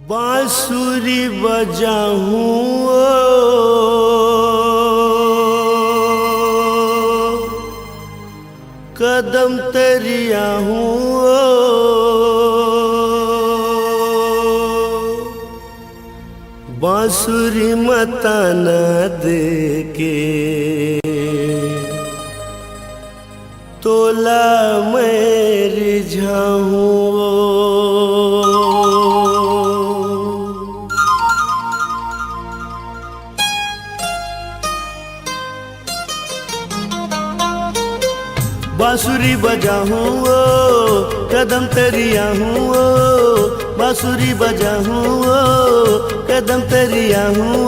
बांसुरी बजाऊं कदम तरिया हूँ बांसुरी मताना दे के तोला मैं रिझाऊं। बांसुरी बजाऊं कदम तरिया हूँ बांसुरी बजाऊं कदम तरिया हूँ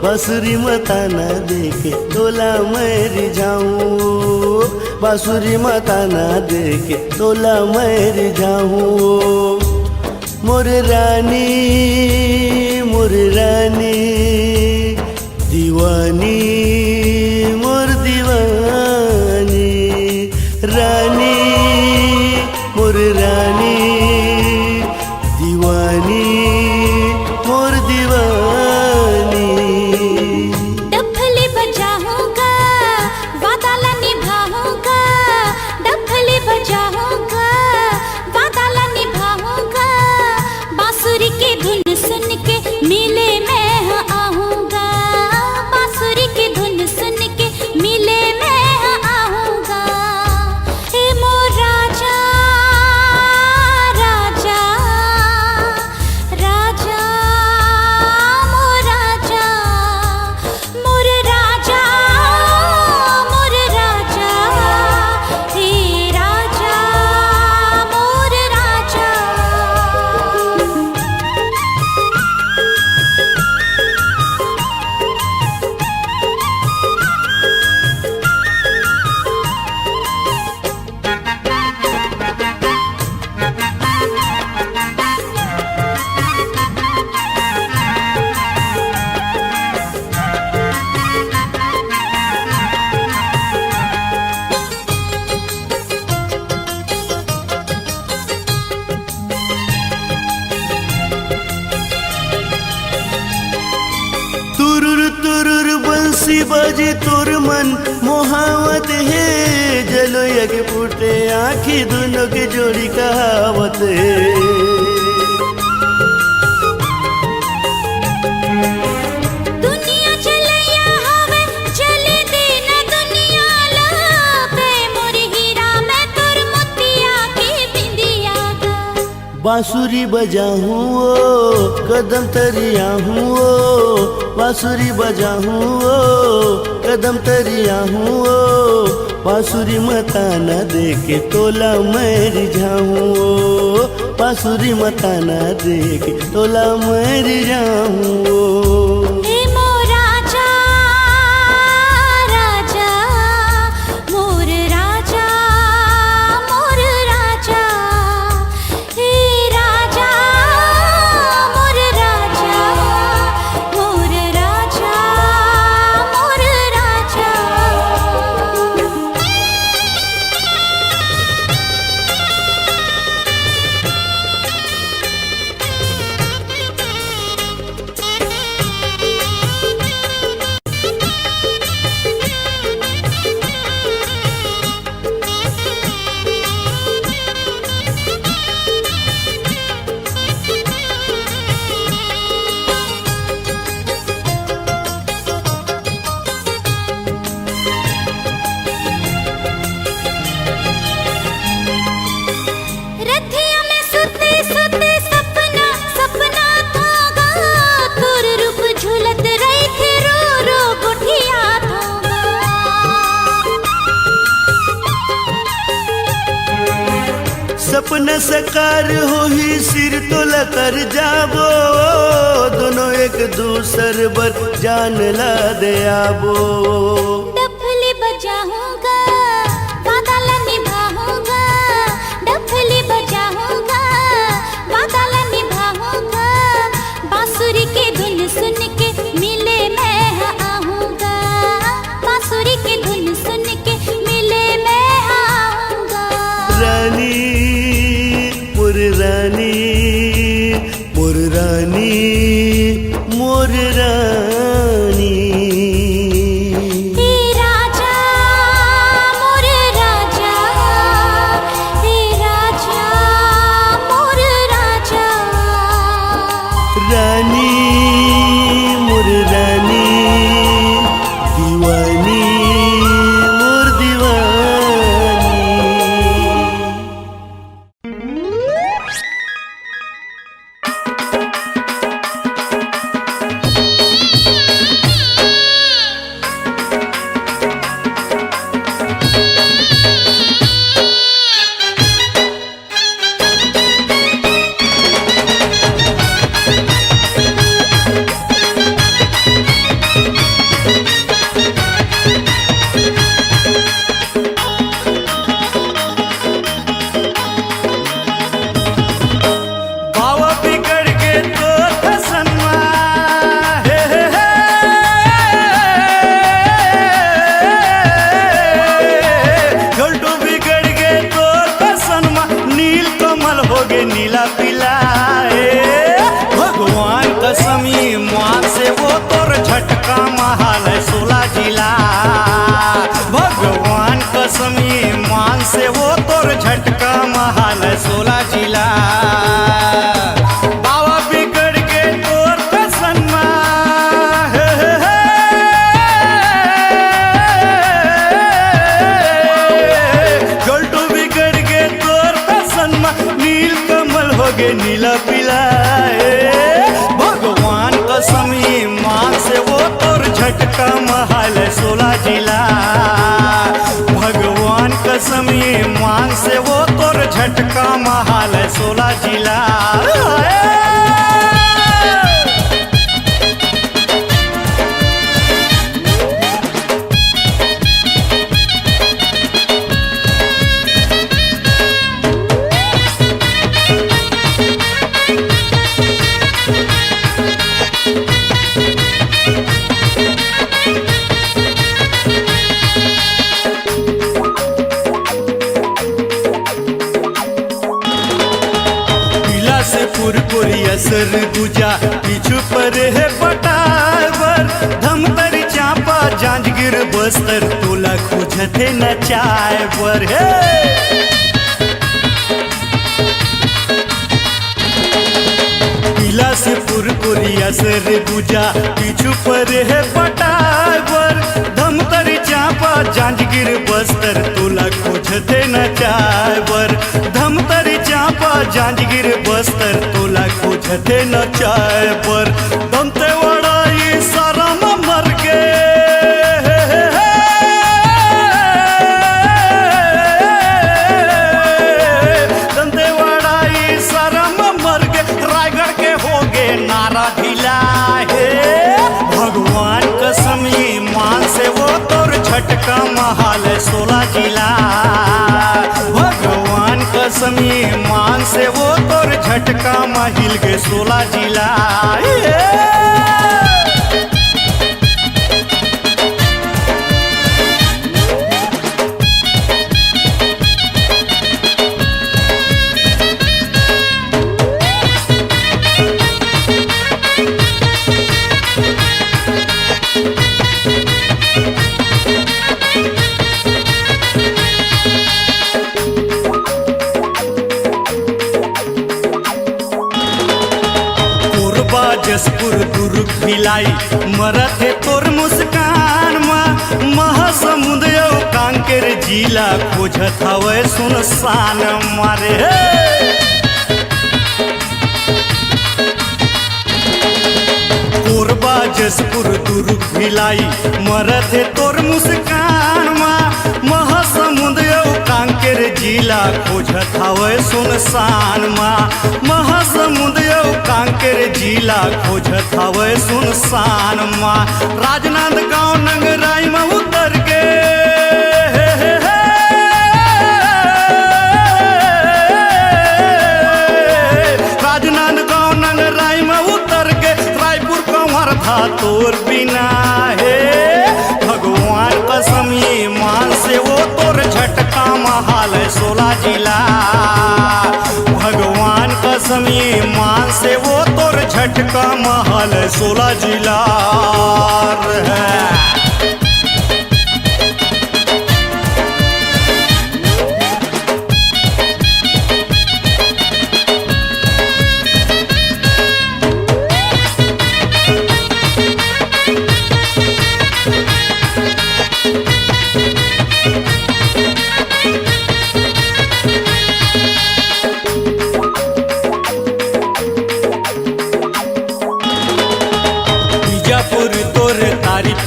बांसुरी मताना देके तोला मैं रिझाऊं बांसुरी मताना देके तोला मैं रिझाऊं। मोर रानी दीवानी मोर दीवानी रानी मोर रानी दीवानी मोर दीवानी। डफली बजाऊंगा वादा ला निभाऊंगा डफली बजाऊंगा वादा ला निभाऊंगा बांसुरी की धुन सुन के मिले मैं आऊंगा बांसुरी की धुन सुन के मिले मैं आऊंगा। हे मोर राजा राजा राजा मोर राजा मोर राजा मोर राजा हे राजा मोर राजा। तुरुर तुरुर बंसी बाजे तोर मन मोहावत है जलो यक फूटे आँखी दोनों की जोड़ी कहावत है। दुनिया चलैया हवे चले देना दुनिया लावे मोर हीरा मैं तोर मोतिया के बिंदिया गा। बांसुरी बजाऊं कदम तरिया हूँ बांसुरी बजाऊं कदम तरिया हूँ बांसुरी मताना देके तोला मैं रिझाऊं बांसुरी मताना देके तोला मैं रिझाऊं। हे मोर राजा राजा मोर राजा मोर राजा हे राजा मोर राजा मोर राजा मोर राजा। रथिया में सुते सुते सपना सपना थागा तोर रूप झूलत रही थे रो रो गुठिया थागा। सपना सकार हो ही सिर तोला कर जाबो दोनों एक दूसर बर जान ला दे आबो। डफली बजाऊंगा वादा ला निभाऊंगा डफली बजाऊंगा वादा ला निभाऊंगा बांसुरी की धुन सुन के मिले मैं आऊंगा बांसुरी की धुन सुन के मिले मैं आऊंगा। रानी मोर रानी मोर कसम ईमान से वो तोर झटका महाल 16 जिला बाबा बिगड़ के तोर कसनमा जोल्टू बिगड़ के तोर कसनमा नील कमल हो गे नीला पीला भगवान कसम ईमान से वो तोर झटका महल 16 जिला भगवान कसम ईमान से वो तोर झटका महल 16 जिला असर गुजा पीछू पर है पटावर धमतर चापा जांजगीर बस्तर तोला खोजते न चाय पर है पीला से पुरपुरी असर गुजा पीछू पर है पटावर धमतर चापा जांजगीर बस्तर तोला खोजते न चाय पर धमतर चापा जांजगीर बस्तर तोला खोजते न चाय पर दमते वड़ाई सारा मर गे दमते वड़ाई सारा मर गे रायगढ़ के हो गे नारा ढीला है भगवान कसम ईमान से वो तोर झटका महल 16 जिला भगवान कसम ईमान से वो तोर झटका महिल के 16 जिला जसपुर दुर्ग भिलाई मरत है तोर मुस्कान महासमुंद कांकेर जिला खोजत हवे सुनसान मारे कोरबा जसपुर दुर्ग भिलाई मरत है तोर मुस्कान महासमुंद कांकेर जिला खोजत हवे सुनसान महासमुंद कांकेर जिला खोजत हवे सुनसान राजनांदगांव नंगराई में उतर के राजनांदगांव नंगराई में उतर के रायपुर कंवर था तोर बिना है भगवान कसम ईमान से वो तोर झटका महल 16 जिला भगवान कसम ईमान से वो तोर झटका महल 16 जिला है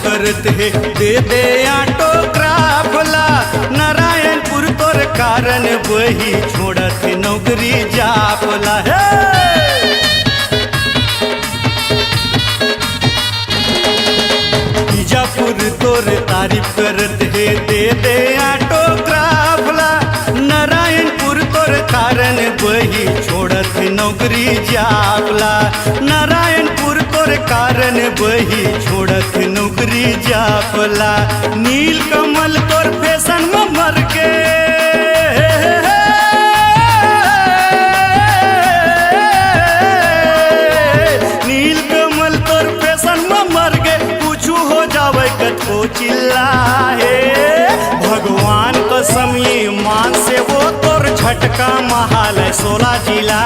करत है दे दे ऑटोग्राफ ला नारायणपुर तोर कारण वही छोड़त नौकरी जापला है बीजापुर तोर तारीफ करत है दे दे ऑटोग्राफ ला नारायणपुर तोर कारण वही छोड़त नौकरी जापला नारायणपुर तोर कारण वही छोड़त नौकरी जापला नील कमल तोर फैशन में मर के नील कमल तोर फैशन में मर के कुछ हो जावे कतो चिल्लाए भगवान झटका महाल 16 जिला।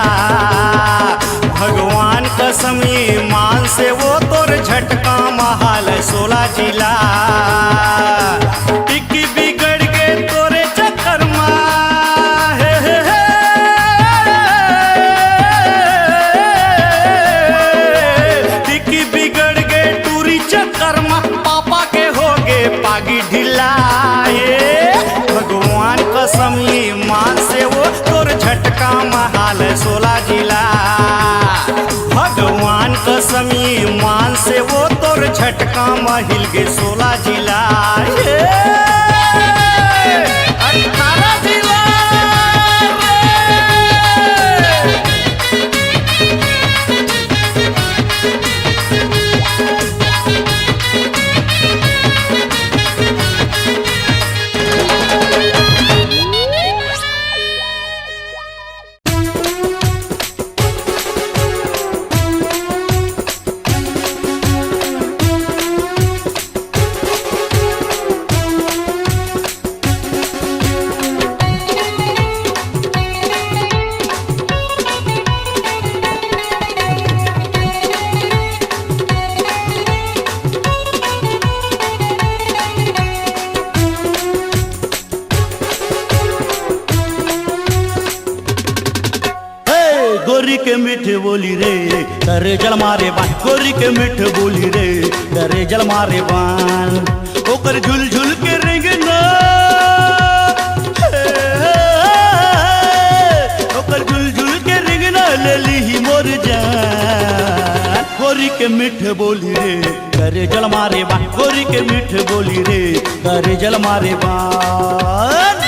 भगवान कसम ईमान से वो तोर झटका महाल 16 जिला। टिक्की बिगड़ के तोरे चक्कर टिक्की बिगड़ गए टूरी चक्कर पापा के हो गए पागी ढिला। भगवान कसम ईमान से वो तोर झटका महाल 16 जिला। भगवान कसम ईमान से वो तोर झटका महिल के 16 जिला। 18 जिला गोरी के मीठे बोली रे करे जल मारे बान। गोरी के मीठे बोली रे करे जल मारे बान। ओकर झुल झुल के रेंगना ओकर झुल झुल के रेंगना ले ली मोर जान। गोरी के मीठे बोली रे करे जल मारे बान। गोरी के मीठे बोली रे करे जल मारे बान।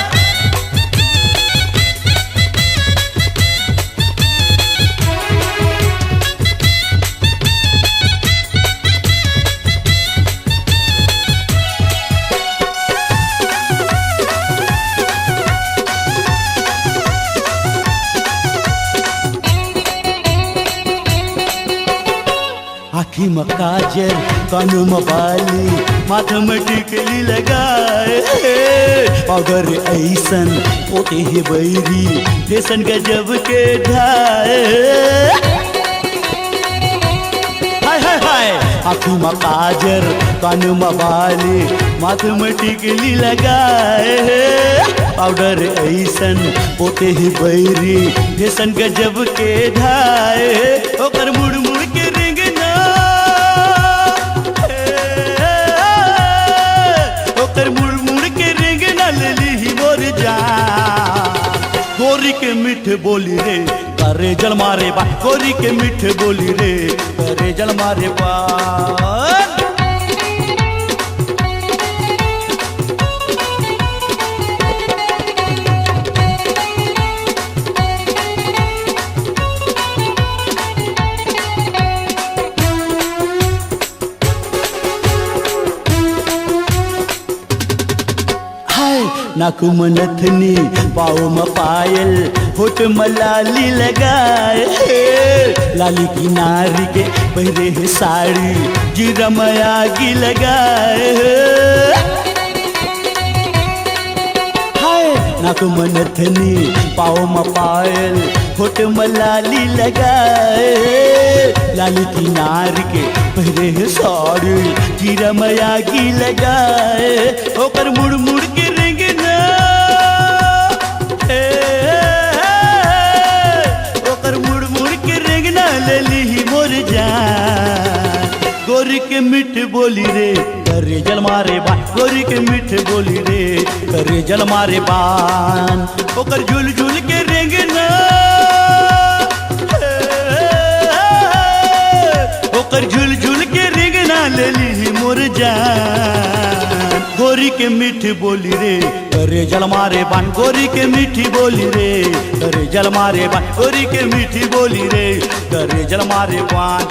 आँखी में काजल कान में बाली माथे में टिकली लगाए। अगर ऐसन ओते ही बैरी फैशन गजब के ढाए। हाय हाय हाय आँखी में काजल कान में बाली माथे में टिकली लगाए। पाउडर ऐसन ओते ही बैरी फैशन गजब के ढाए। ओकर मुड़ मुड़ के मुड़ मुड़ के रेंगना ले ली मोर जान। गोरी के मीठे बोली रे करे जल मारे बा। गोरी के मीठे बोली रे करे जल मारे बा। नाक में नथनी पाँव में पायल होठ में लाली लगाए। लाली की नारी के पहरे है साड़ी जीरा में आगी लगाए। हाय नाक में नथनी पाँव में पायल होठ में लाली लगाए। लाली की नारी के पहरे है साड़ी जीरा में आगी लगाए। ओकर मुड़ मुड़ के ओकर मुड़ मुड़ के रेंगना ले ली मोर जान। गोरी के मीठे बोली रे करे जल मारे बान। गोरी के मीठे बोली रे करे जल मारे बान। ओकर झुल झुल के रेंगना ओकर झुल झुल के रेंगना ले ली मोर जान। गोरी के मीठी बोली रे करे जल मारे बान। गोरी के मीठी बोली रे करे जल मारे बान। गोरी के मीठी बोली रे करे जल मारे बान।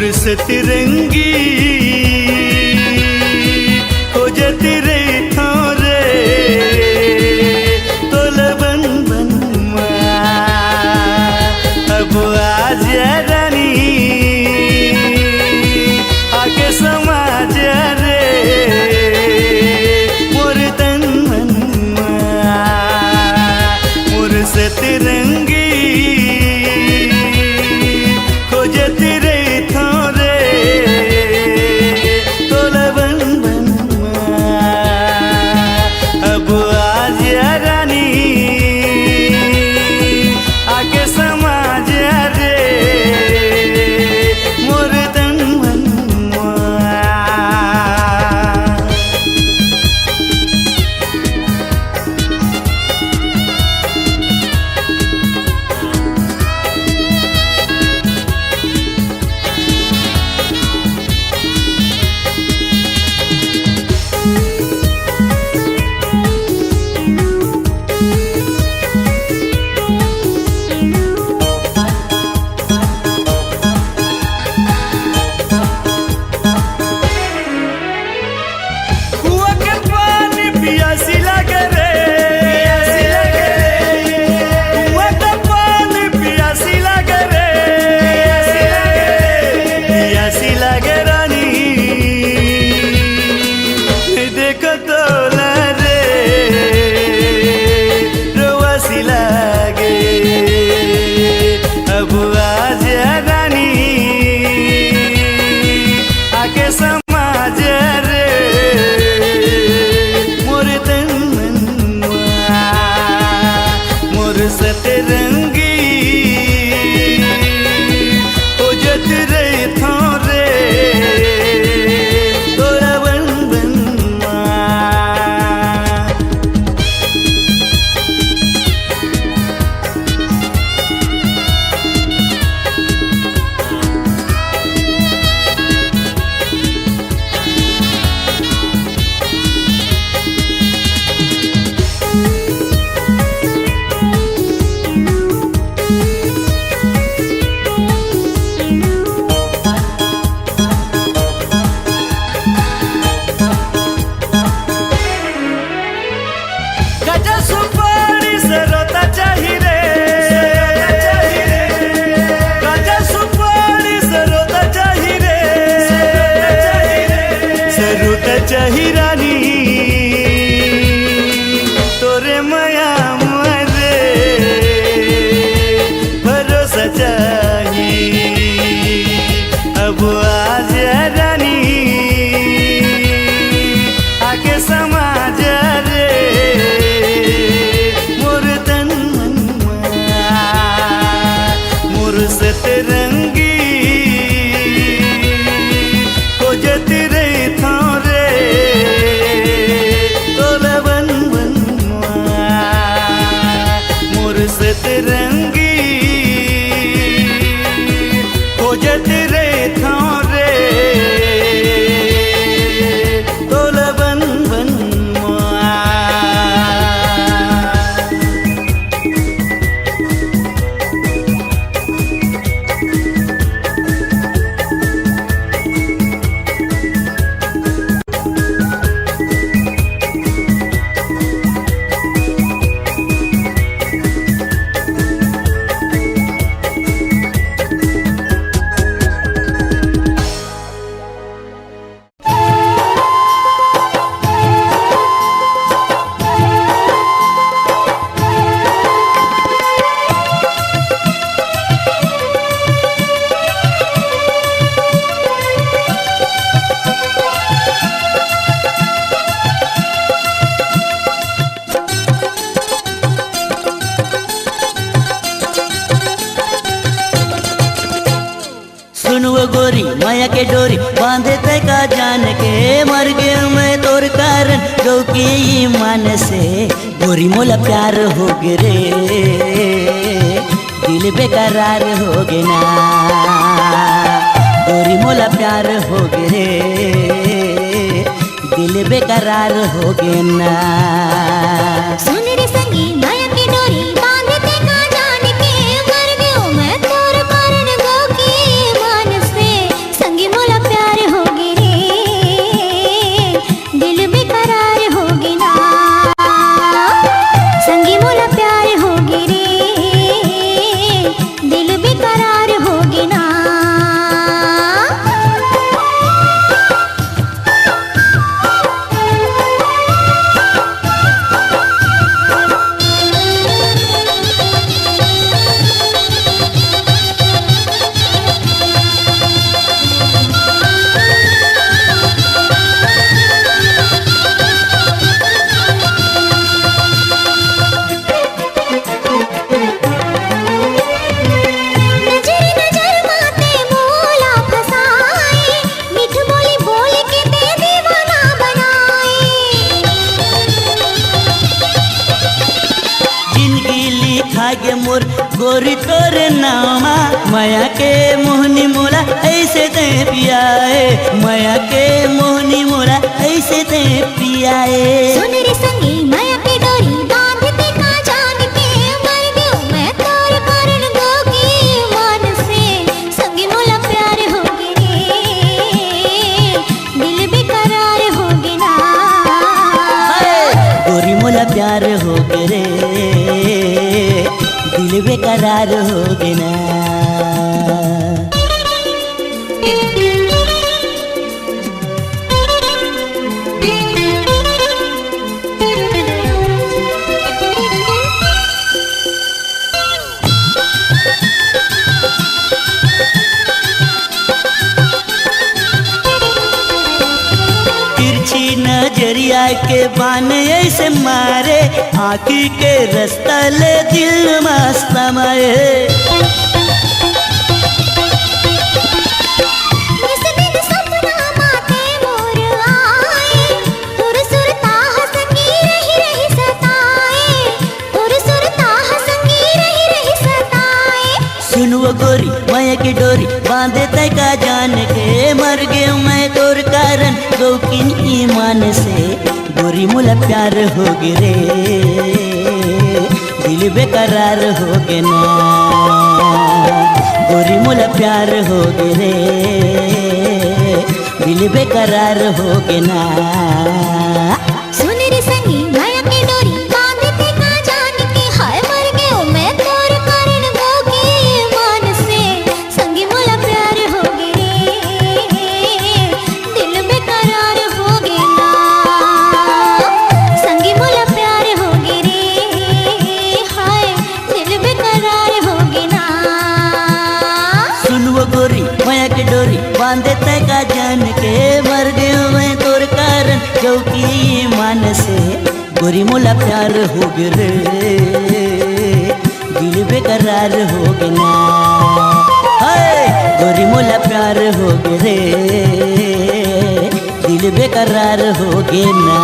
से तिरंगी खोजती रही थोरे तोलबन बनमा अब आज रानी आके समाज रे मोर तन मनमा मोर से तिरंगी खोजती रही थोरे तोलबन बनमा अब आज रानी आके समाज रे मोर तन मनमा कुआं के पानी पियासी लगे रे कुआं का पानी पियासी लगे रे पियासी लगे रानी देखो तो रे रोवासी लगे अब आज रानी आके समाज रे मोर तन मनमा मोर से तिरंगी खोजत रही थोरे तोरा बन बनमा गजा सुपारी से रोता चाही रे गजा सुपारी से रोता चाही रे से रोता चाही रानी तोरे माया मरे भरोसा चाही अब आज रानी आके समाज रे मोर तन मनमा मोर से तिरंगी खोजती रही थोरे तोलबन बनमा मोर से तिरंगी खोजती रही थोरे तोलबन बनमा सुनुओ गोरी माया के डोरी बांधे ते का जान के मर गया मैं तोर कारण जो की ईमान से गोरी मोला प्यार हो गे रे दिल बेकरार हो गे ना गोरी मोला प्यार हो गे रे दिल बेकरार हो गे ना सुन रे संगी माया की डोरी बांधे ते का जान के मर गयो मैं तोर कारण गो की मान से गोरी तोरे नामा माया के मोहनी मोला ऐसे ते पियाए, माया के मोहनी मोला ऐसे ते पियाए। सुन रे संगी माया की डोरी बांधते का जान के मर गयो मैं तोर कारण गोगी मान से संगी मोला प्यार होगे रे दिल बेकरार होगे ना। गोरी मोला प्यार होगे रे दिल बेकरार होगे ना। नजरिया के बान ऐसे मारे आँखी के रास्ता ले दिल मस्त माए। सुनुओ गोरी माया की डोरी बांधे तय का जान के मर गयो मैं तोर कारण गौकिन ईमान से। गोरी मोला प्यार होगे रे दिल बेकरार होगे ना। गोरी मोला प्यार होगे रे दिल बेकरार होगे ना। सुन रे संगी माया की डोरी बांधते का जान के हाय मर गयो मैं तोर कारण गोगी मान से संगी मोला प्यार होगे रे दिल बेकरार होगे ना। संगी मोला प्यार होगे रे हाय दिल बेकरार होगे ना। सुनुओ गोरी माया की डोरी बांधे तय का जान के मर गयो मैं तोर कारण क्योंकि मान से। गोरी मोला प्यार होगे रे दिल बेकरार होगे ना। हाय गोरी मोला प्यार होगे रे दिल बेकरार होगे ना।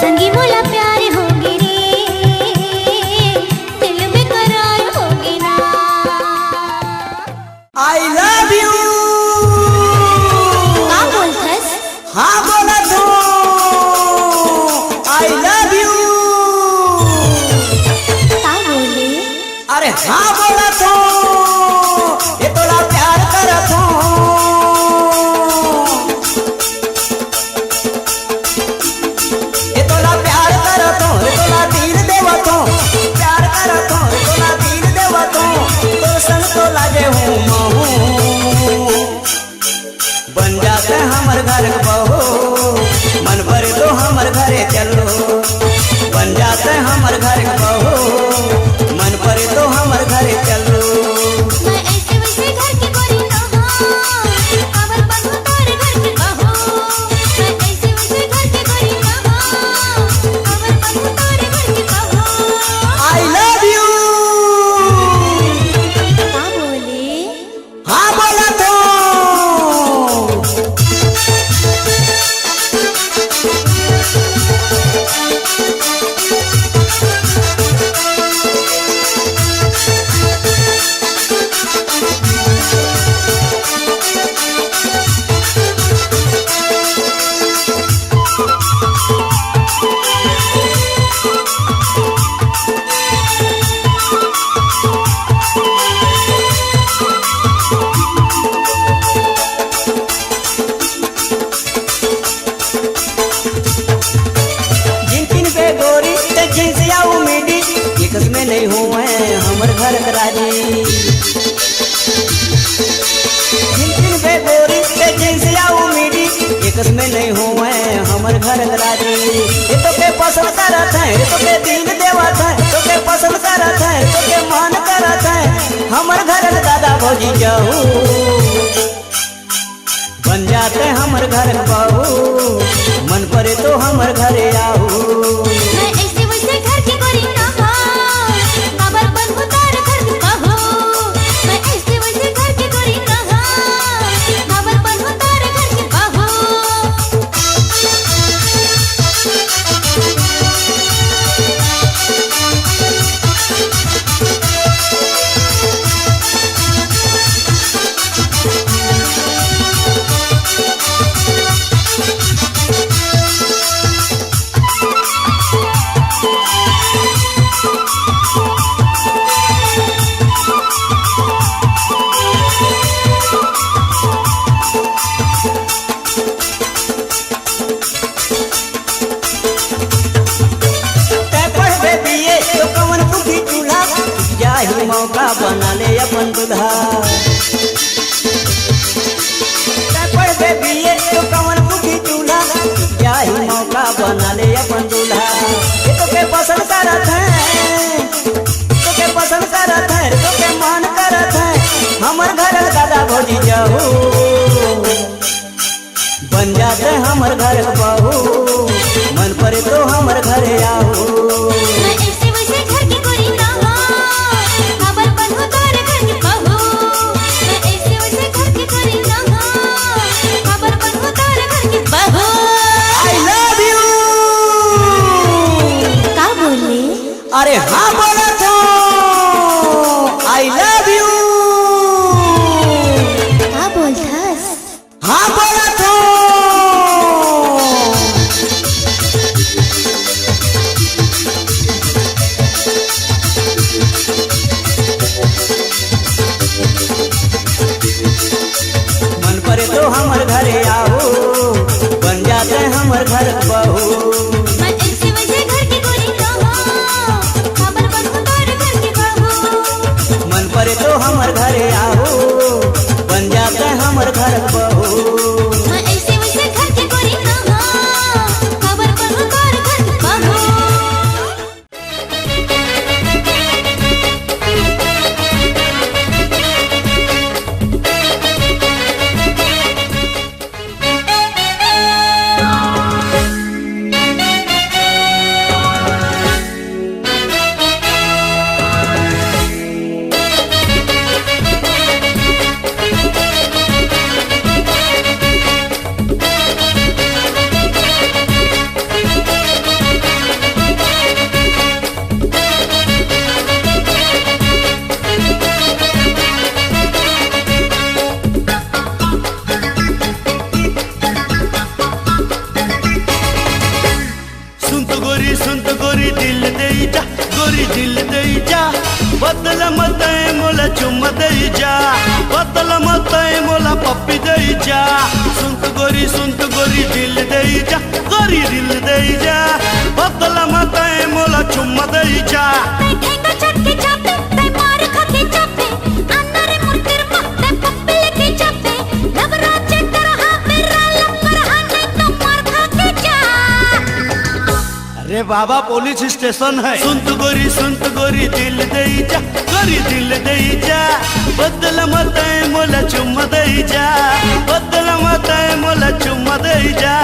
संगी मोला प्यार होगे रे दिल बेकरार होगे ना। I love you. का बोलथस? हाँ बोला तो आई लव यू। का बोले? अरे हाँ बोला तो ये तोला प्यार करत हूँ। ये तोला प्यार करत हूँ, ये तोला दिल देवत हूँ, प्यार करत हूँ, ये तोला दिल देवत हूँ। तो संग तो लागे हूँ महू बन जाते हमर घर के बहू मन भरे तो हमर घरे चलो। बन जाते हमर घर के बहू मन भरे तो हमर घरे चलो। मैं ऐसे वैसे घर की गोरी ना हूँ अमर बनूं तोरे घर की बहू। मैं ऐसे वैसे घर की गोरी ना हूँ अमर बनूं तोरे घर की बहू। I love you. का बोले? हाँ बोला तो में नहीं हुए हमर घर करारी। जिन पे गोरी के जिनसिया उम्मीदी एकस में नहीं हुए हमर घर करारी। ये तो के पसंद करत है, ये तो के दिल देवत है, तो के पसंद करत है, तो के मान करत है। हमर घर दादा भौजी जाऊ बन जाते हमर घर बहू मन परे तो हमर घरे आऊ। मैं ऐसे वैसे घर की गोरी ना हूँ अमर बनूं तोरे घर की बहू। मैं ऐसे वैसे घर की गोरी ना हूँ अमर बनूं तोरे घर की बहू। जाही मौका बना ले अपन दुल्हा पढ़ दे बीए तो कवन मुखी चूल्हा जाही मौका बना ले अपन दूल्हा ये तो के पसंद करत है तो के पसंद करत है तो के मन करत है हमर घर दादा भौजी जाऊ बन जाते हमर घर बहू मन पर तो हमर घर आओ मैं ऐसे वैसे घर की गोरी ना हो खबर बनू तोरे घर की बहू मैं ऐसे वैसे घर की गोरी ना हो खबर बनू तोरे घर की बहू आई लव यू का बोले अरे हाँ बोला तो आई लव यू का बोलथस हाँ बोला तो मन पर तो हमर घरे आओ बन जाते हमर घर बहू मैं ऐसे वैसे घर की गोरी ना हो खबर बनू तोरे घर की बहू मन पर तो हमर घरे आओ बन जाते हमर घर बहू मैं ऐसे वैसे घर की गोरी ना हो खबर बनू तोरे घर की बहू सुन तो गोरी दिल दे जा गोरी दिल दे जा बदल मत मोला चुम्मा दे जा बदल मत मोला पप्पी दे जा सुन तो गोरी दिल दे जा गोरी दिल दे जा बदल मत मोला चुम्मा दे जा ठेंगा चटके चापे ते मार खाके चापे अन्नरे मुर्तिर मते पप्पी लेके चापे लबरा चेटर हा मेरा लपर हा नहीं तो मार खाके जा अरे बाबा पुलिस स्टेशन है सुन तो गोरी दिल दे जा गोरी दिल दे जा बदल मत मोला चुम्मा दे जा बदल मत मोला चुम्मा दे जा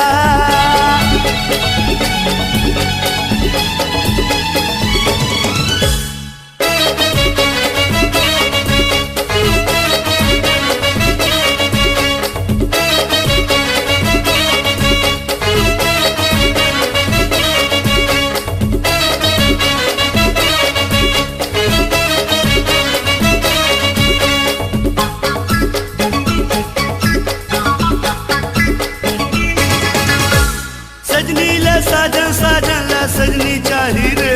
सजनी चाही रे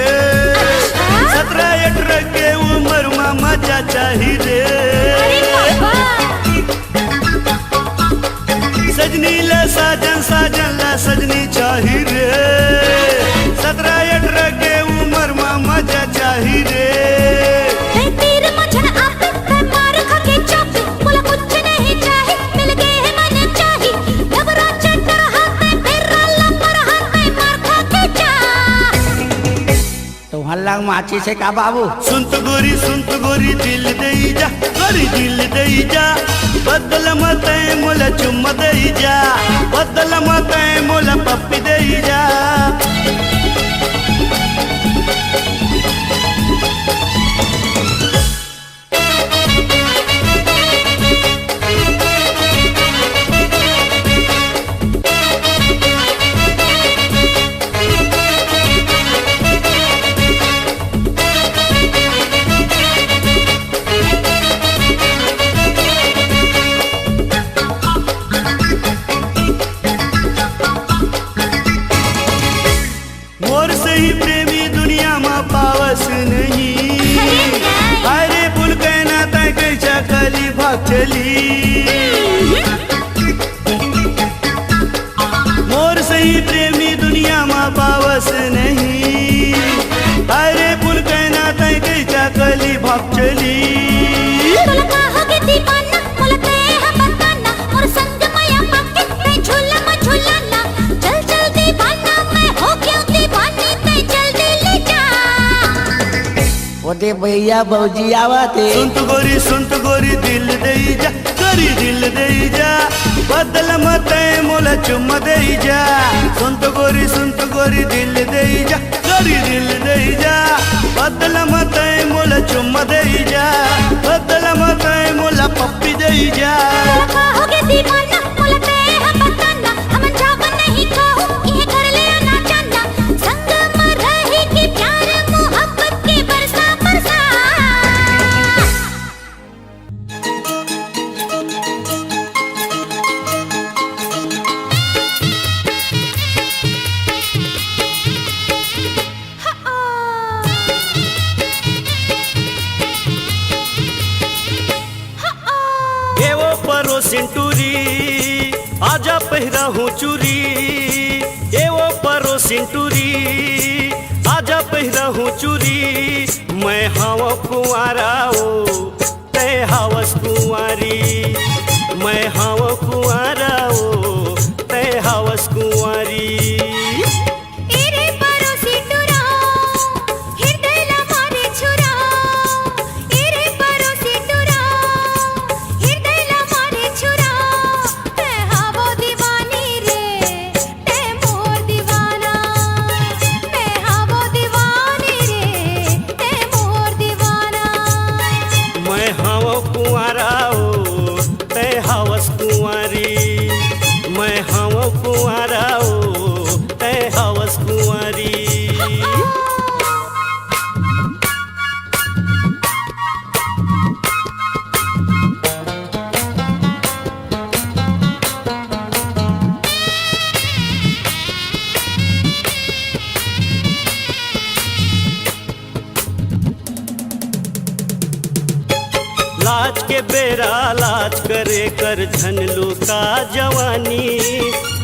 17-18 के उम्र में मजा चाही रे सजनी ले साजन ला सजनी चाही रे 17-18 के उम्र में मजा चाही रे तीर मछन आपे ते मार खाके चापे बोला कुछ नहीं चाहे मिल गए है मन चाही लबरा चेटर हाथे फेरा लपर हाथे मार खाके जा तो हल्ला माची से का बाबू सुन तो गोरी दिल दे जा गोरी दिल दे जा बदल मत मोला चुम्मा दे जा बदल मत मोला पप्पी दे जा चली मोर सही प्रेमी दुनिया में पावस नहीं अरे पुल कहना तय कैसा कली भाग चली छोटे भैया भौजी आवत है। सुन तो गोरी दिल दई जा, करी दिल दई जा, बदल मत मोला चुम्मा दई जा। सुन तो गोरी दिल दई जा, करी दिल दई जा, बदल मत मोला चुम्मा दई जा, बदल मत मोला पप्पी दई जा। कहोगे दीवाना मोला ते हम बताना, हम जाब नहीं कहूँ ये कर ले ना जाना। संग में रही कि प्यार मोहब्बत की बरसा बरसा। ये वो परोसिन टूरी आजा पहिरा हूँ चूरी, ये वो परोसिन टूरी आजा पहिरा हूँ चूरी। मैं हवा कुंवारा ओ ते हवस कुंवारी, मैं हवा कुंवारा ओ ते हवस कुंवारी। एरे परोसी टुरा हृदय ला मारे छुरा, एरे परोसी टुरा हृदय ला मारे छुरा। ते हावो दीवानी रे ते मोर दीवाना, ते हावो दीवानी रे ते मोर दीवाना। मैं हवा कुंवारा ओ ते हवस कुंवारी, मैं हवा कुंवारा ओ ते हवस कुंवारी। लाज के बेरा लाज करे कर झनलू का जवानी,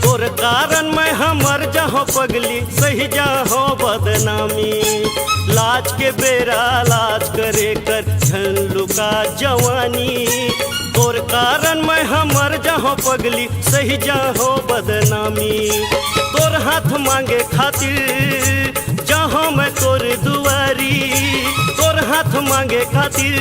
तोर कारण मैं हमर जहो पगली सही जाहो बदनामी। लाज के बेरा लाज करे कर झनलू का जवानी, तोर कारण मैं हमर जहो पगली सही जाहो बदनामी। तोर हाथ मांगे खातिर जहाँ मैं तोर दुआरी, तोर हाथ मांगे खातिर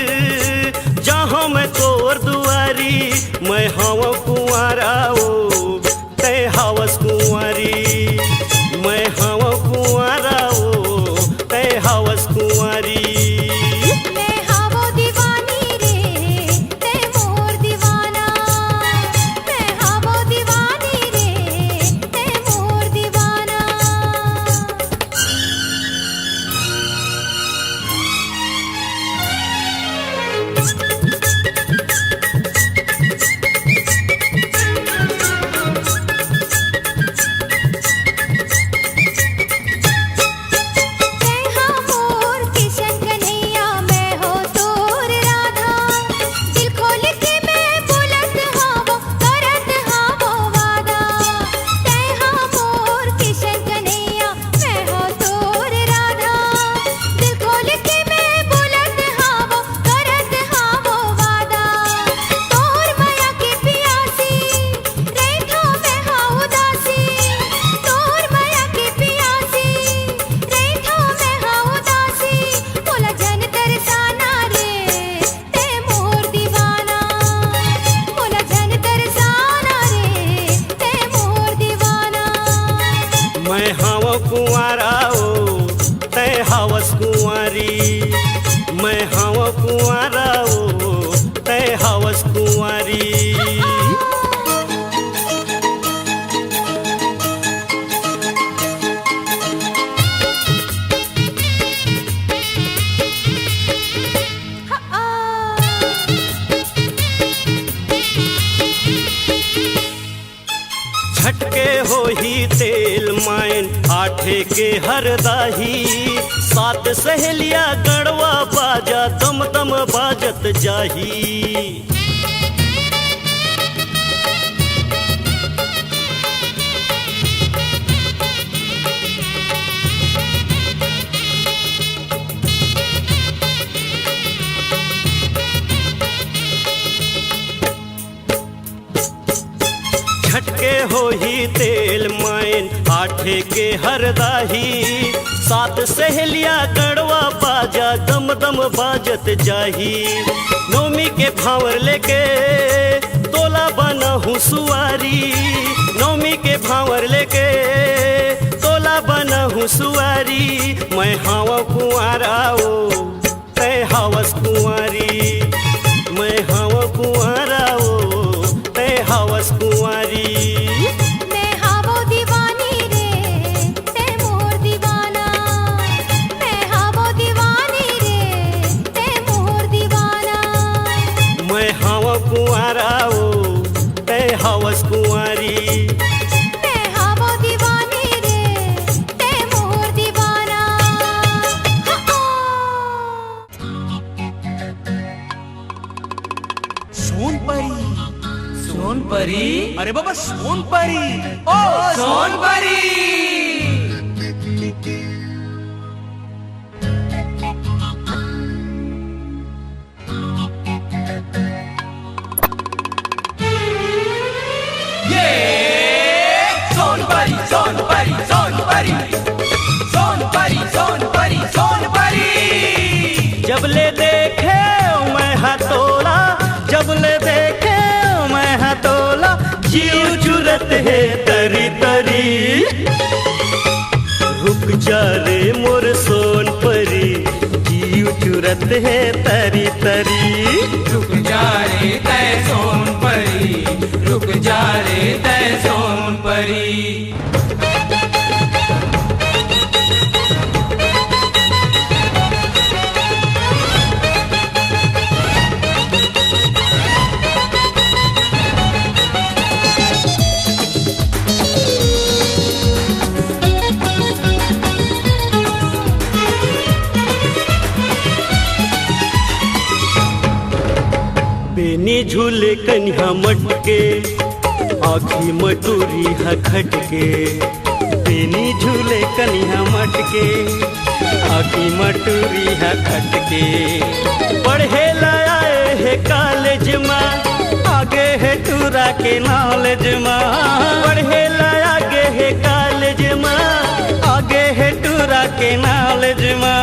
जहाँ मैं तोर दुआरी। मैं हवा कुंवारा ओ ते हवस कुंवारी, मैं हवा कुंवारा ओ ते हवस कुंवारी। मैं हावो दीवानी रे ते मोर दीवाना, मैं हावो दीवानी रे ते मोर दीवाना। मैं हवा कुंवारा ओ ते हवस कुंवारी, मैं हवा कुंवारा ओ ते हवस कुंवारी। झटके हो ही तेल मायन आठे के हरदाही, सात सहेलिया गड़वा बाजा दम दम बाजत जाही। झटके हो ही तेल मायन आठे के हरदाही, सात सहेलिया गड़वा घरवा बाजा दम दम बाजत जाही। नौमी के भावर लेके तोला बना हूँ सुवारी। नौमी के भावर लेके तोला बना हूँ सुवारी। मैं हावा कुंवारा ओ तै हावस कुंवारी। मैं हावा कुंवारा ओ तै हावस कुंवारी। मैं हावो दीवानी रे ते मोर दीवाना। मैं हावो दीवानी रे ते मोर दीवाना। मैं हावा कुंवारा ओ तै हावस कुंवारी। मैं हावो दीवानी रे ते मोर दीवाना। सोनपरी, सोनपरी, अरे बाबा सोनपरी, ओ सोनपरी। ये सोनपरी, सोनपरी, सोनपरी, सोनपरी, सोनपरी, सोनपरी। जब ले देखे मैं हथौड़ा, जब ले देखे मैं हथौड़ा, जीव चुरत है तरी तरी। रुक जा रे मोर सोनपरी, जीव चुरत है तरी तरी। रुक जा रे तै सोनपरी, रुक जा रे तै सोनपरी। बेनी झूले कन्हा मटके, आखी मटूरी है खटके। बेनी झूले कन्हा मटके, आखी मटूरी है खटके। पढ़े लाए है कॉलेज में, आगे है टूरा के नॉलेज में। पढ़े लाया गे है कॉलेज में, आगे है टूरा के नॉलेज में।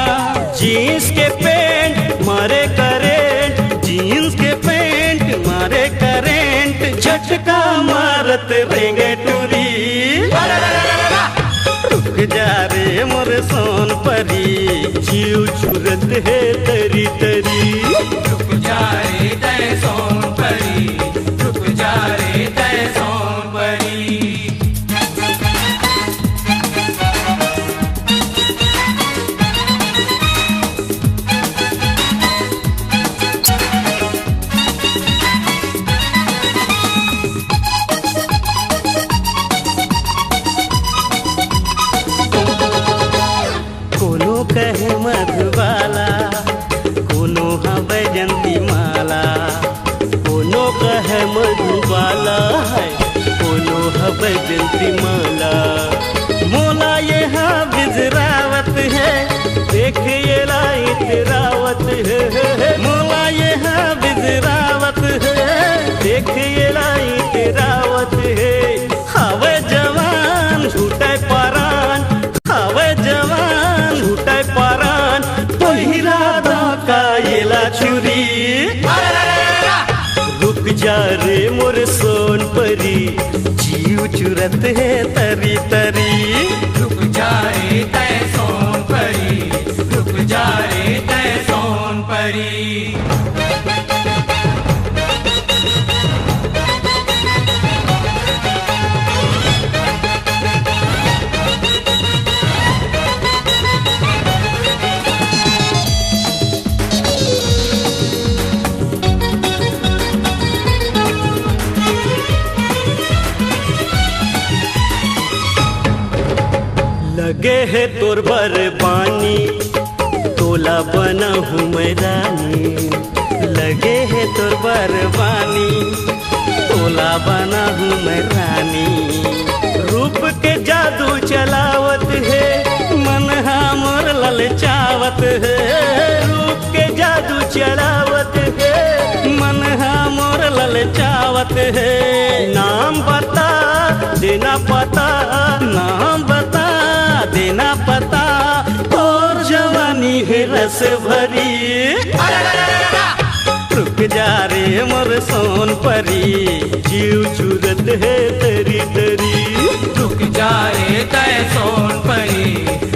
जीन्स के पैंट मारे करेंट, जीन्स के पैंट मारे करेंट। झटका मारत रेंगे टूरी। रुक जा रे मोर सोनपरी, जीव चुरत है तरी तरी। रुक जा रे तै सोनपरी, रुक जा रे तै सोनपरी। कोनो कहे मधुबाला, कोनो हवे जंती माला। कोनो कहे मधुबाला है, कोनो हवे जंती माला। मोला यहाँ बिजरावत है, देखिए लाइट रावत है। मोला यहाँ बिजरावत है, देखिए लाइट रावत है। हवे जवान झूठे परान, हवे जवान झूठे परान। पहिरा का येला छुरी। रुक जा रे मोर सोनपरी, जीव चुरत है तरी तरी। रुक जा रे तै सोनपरी, रुक जा रे तै सोनपरी। लगे है तोर बरबानी, तोला बना हूँ मैं रानी। लगे है तोर बरबानी, तोला बना हूँ मैं रानी। रूप के जादू चलावत है, मन हमर ललचावत है। रूप के जादू चलावत है, मन हमर ललचावत है। नाम बता देना पता, नाम बता देना पता। और जवानी है से भरी रुक जा रे मोर सोन परी जीव चुरत है तेरी तेरी रुक जा रे तय सोन परी